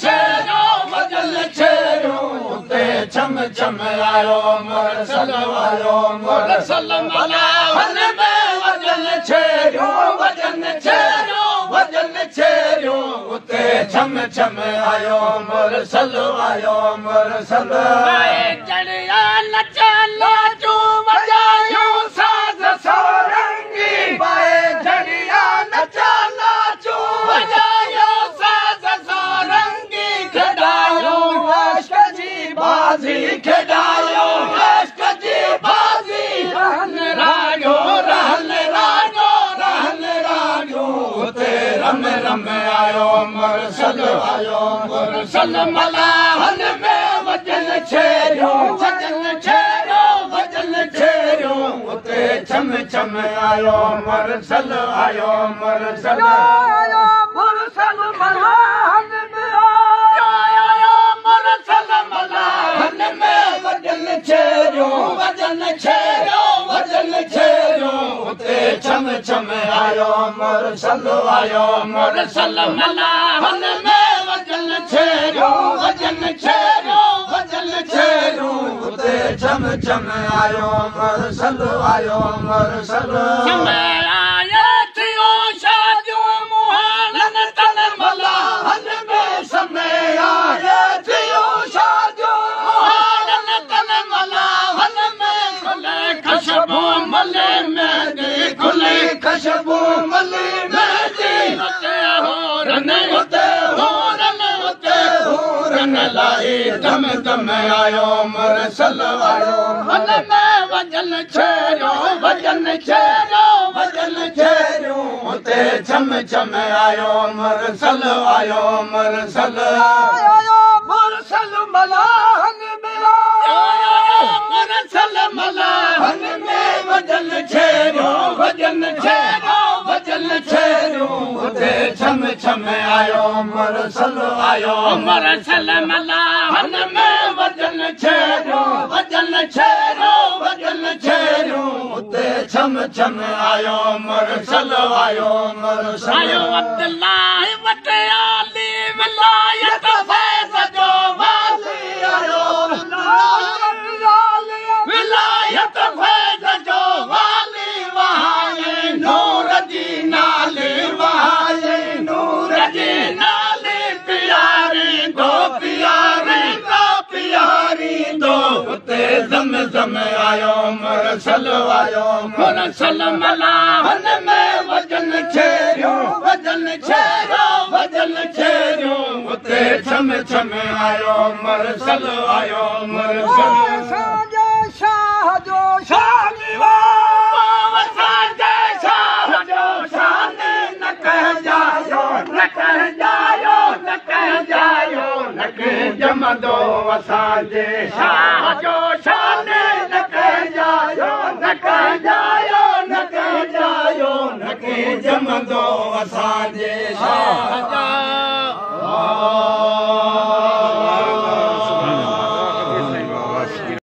छेड़ो वजन छेड़ो उते छम छम आयो मुरसल आयो मुरसल मला हन में वजन छेड़ो वजन छेड़ो उते छम छम आयो मुरसल चढ़िया नचा नाचू वजायो साज सोरंगी बाए चढ़िया नचा नाचू वजायो साज सोरंगी खिडायो इश्क जी बाजी खिडायो इश्क जी बाजी रहन रागो उते रम रम आयो मुरसल मलाहन में वजन छेड़ो वजन छेड़ो उते छम छम आयो मुरसल मलाहन में आयो मुरसल मलाहन में वजन छेड़ो उते छम छम आयो मुरसल मलाहन में वजन छेड़ो उते छम छम आयो मुरसल समय आयो थियो शादियों मुहालन तन मलाहन में समय आयो थियो शादियों मुहालन तन मलाहन में खुले खुशबू मले मेहंदी खुले खुशबू मले मेहंदी उते होरन लाई दम दम आयो मुरसल मन में वजन छेड़ो उते छम छम आयो मुरसल मलाहन में मुरसल मलाहन में वजन छेड़ो उते छम छम आयो मुरसल मलाहन में वजन छेड़ो उते छम छम आयो मुरसल आयो अब्दुल्ला वटे आली विलायत फैज़ जो वाली आयो विलायत फैज़ जो वाली वहाए नूर जी नाले प्यारी दो उते जम आयो मुरसल मलाहन में वजन छेड़ो उते छम छम आयो मुरसल शाह जो शान न कह जायो जमदो असांजे शाह जो शान न कह जायो जमदो असांजे शाह